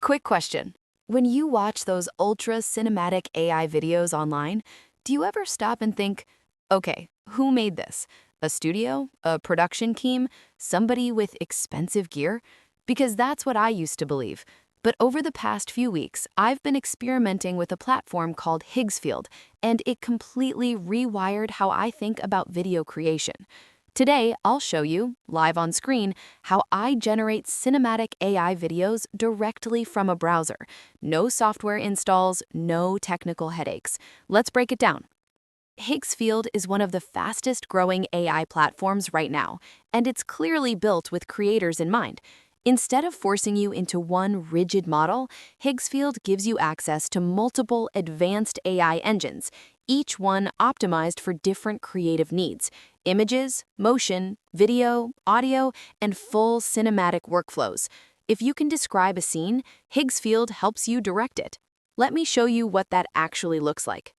Quick question. When you watch those ultra cinematic AI videos online, do you ever stop and think, okay, who made this? A studio? A production team? Somebody with expensive gear? Because that's what I used to believe. But over the past few weeks, I've been experimenting with a platform called Higgsfield, and it completely rewired how I think about video creation. Today, I'll show you, live on screen, how I generate cinematic AI videos directly from a browser. No software installs, no technical headaches. Let's break it down. Higgsfield is one of the fastest growing AI platforms right now, and it's clearly built with creators in mind. Instead of forcing you into one rigid model, Higgsfield gives you access to multiple advanced AI engines, each one optimized for different creative needs: images, motion, video, audio, and full cinematic workflows. If you can describe a scene, Higgsfield helps you direct it. Let me show you what that actually looks like.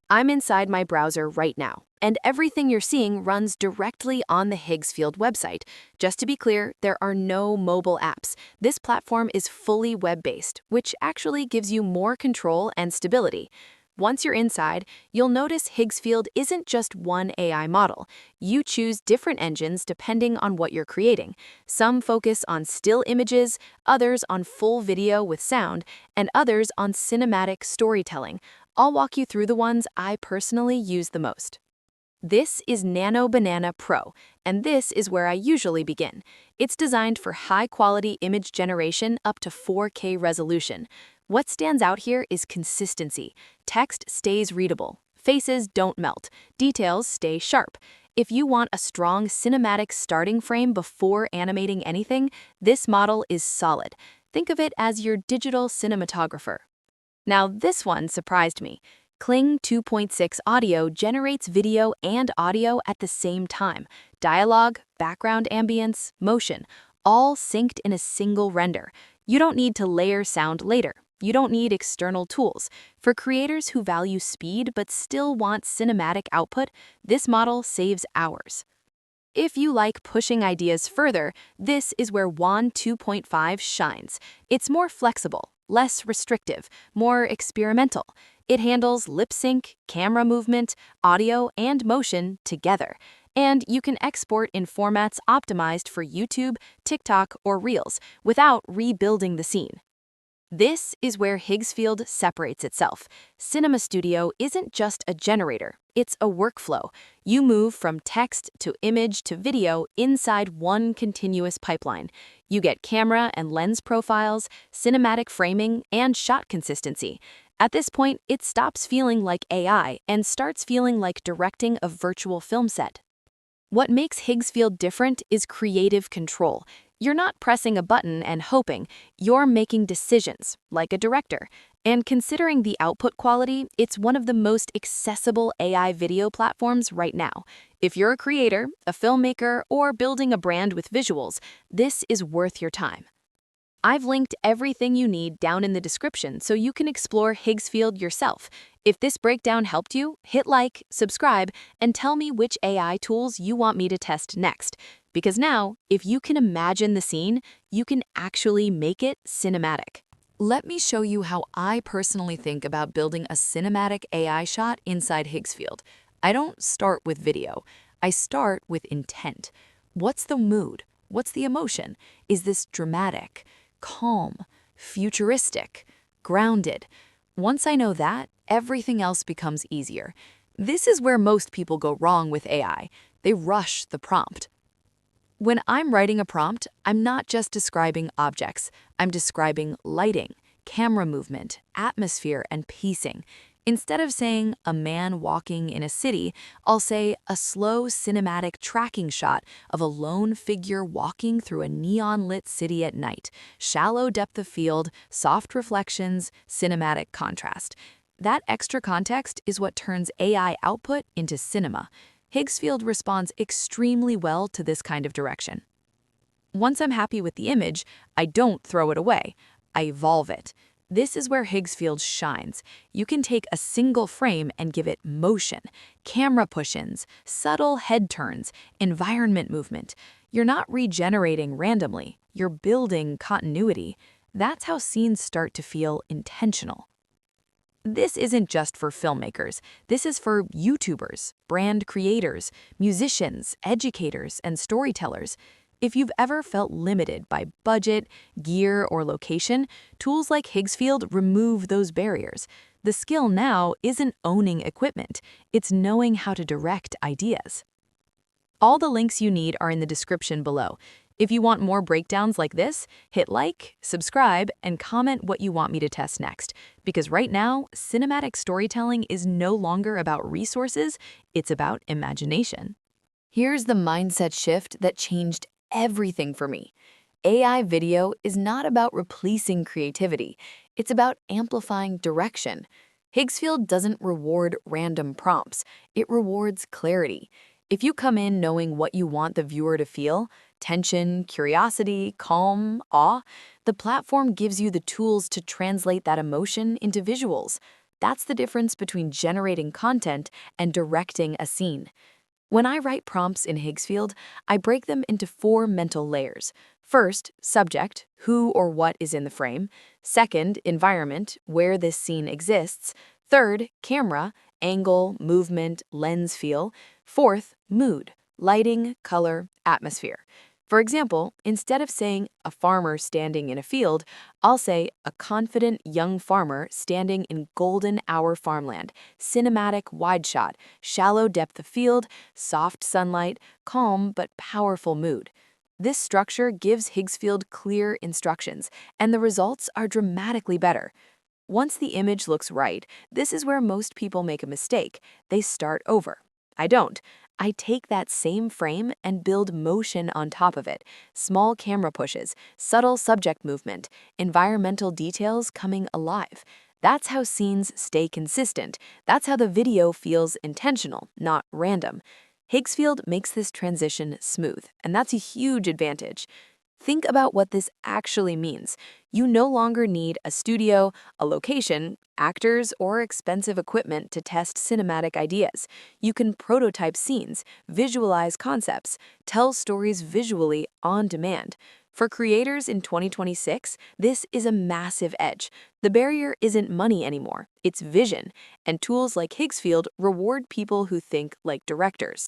I'm inside my browser right now, and everything you're seeing runs directly on the Higgsfield website. Just to be clear, there are no mobile apps. This platform is fully web-based, which actually gives you more control and stability. Once you're inside, you'll notice Higgsfield isn't just one AI model. You choose different engines depending on what you're creating. Some focus on still images, others on full video with sound, and others on cinematic storytelling. I'll walk you through the ones I personally use the most. This is Nano Banana Pro, and this is where I usually begin. It's designed for high-quality image generation up to 4K resolution. What stands out here is consistency. Text stays readable, faces don't melt, details stay sharp. If you want a strong cinematic starting frame before animating anything, this model is solid. Think of it as your digital cinematographer. Now this one surprised me. Kling 2.6 audio generates video and audio at the same time. Dialogue, background ambience, motion, all synced in a single render. You don't need to layer sound later. You don't need external tools. For creators who value speed but still want cinematic output, this model saves hours. If you like pushing ideas further, this is where WAN 2.5 shines. It's more flexible, less restrictive, more experimental. It handles lip sync, camera movement, audio, and motion together. And you can export in formats optimized for YouTube, TikTok, or Reels without rebuilding the scene. This is where Higgsfield separates itself. Cinema Studio isn't just a generator, it's a workflow. You move from text to image to video inside one continuous pipeline. You get camera and lens profiles, cinematic framing, and shot consistency. At this point, it stops feeling like AI and starts feeling like directing a virtual film set. What makes Higgsfield different is creative control. You're not pressing a button and hoping, you're making decisions, like a director. And considering the output quality, it's one of the most accessible AI video platforms right now. If you're a creator, a filmmaker, or building a brand with visuals, this is worth your time. I've linked everything you need down in the description so you can explore Higgsfield yourself. If this breakdown helped you, hit like, subscribe, and tell me which AI tools you want me to test next. Because now, if you can imagine the scene, you can actually make it cinematic. Let me show you how I personally think about building a cinematic AI shot inside Higgsfield. I don't start with video. I start with intent. What's the mood? What's the emotion? Is this dramatic, calm, futuristic, grounded? Once I know that, everything else becomes easier. This is where most people go wrong with AI. They rush the prompt. When I'm writing a prompt, I'm not just describing objects. I'm describing lighting, camera movement, atmosphere, and pacing. Instead of saying a man walking in a city, I'll say a slow cinematic tracking shot of a lone figure walking through a neon-lit city at night. Shallow depth of field, soft reflections, cinematic contrast. That extra context is what turns AI output into cinema. Higgsfield responds extremely well to this kind of direction. Once I'm happy with the image, I don't throw it away. I evolve it. This is where Higgsfield shines. You can take a single frame and give it motion, camera push-ins, subtle head turns, environment movement. You're not regenerating randomly. You're building continuity. That's how scenes start to feel intentional. This isn't just for filmmakers. This is for YouTubers, brand creators, musicians, educators, and storytellers. If you've ever felt limited by budget, gear, or location, tools like Higgsfield remove those barriers. The skill now isn't owning equipment, it's knowing how to direct ideas. All the links you need are in the description below. If you want more breakdowns like this, hit like, subscribe, and comment what you want me to test next. Because right now, cinematic storytelling is no longer about resources, it's about imagination. Here's the mindset shift that changed everything for me. AI video is not about replacing creativity, it's about amplifying direction. Higgsfield doesn't reward random prompts, it rewards clarity. If you come in knowing what you want the viewer to feel, tension, curiosity, calm, awe, the platform gives you the tools to translate that emotion into visuals. That's the difference between generating content and directing a scene. When I write prompts in Higgsfield, I break them into 4 mental layers. First, subject, who or what is in the frame. Second, environment, where this scene exists. Third, camera, angle, movement, lens feel. Fourth, mood, lighting, color, atmosphere. For example, instead of saying a farmer standing in a field, I'll say a confident young farmer standing in golden hour farmland, cinematic wide shot, shallow depth of field, soft sunlight, calm but powerful mood. This structure gives Higgsfield clear instructions, and the results are dramatically better. Once the image looks right, this is where most people make a mistake. They start over. I don't. I take that same frame and build motion on top of it. Small camera pushes, subtle subject movement, environmental details coming alive. That's how scenes stay consistent. That's how the video feels intentional, not random. Higgsfield makes this transition smooth, and that's a huge advantage. Think about what this actually means. You no longer need a studio, a location, actors, or expensive equipment to test cinematic ideas. You can prototype scenes, visualize concepts, tell stories visually on demand. For creators in 2026, this is a massive edge. The barrier isn't money anymore, it's vision, and tools like Higgsfield reward people who think like directors.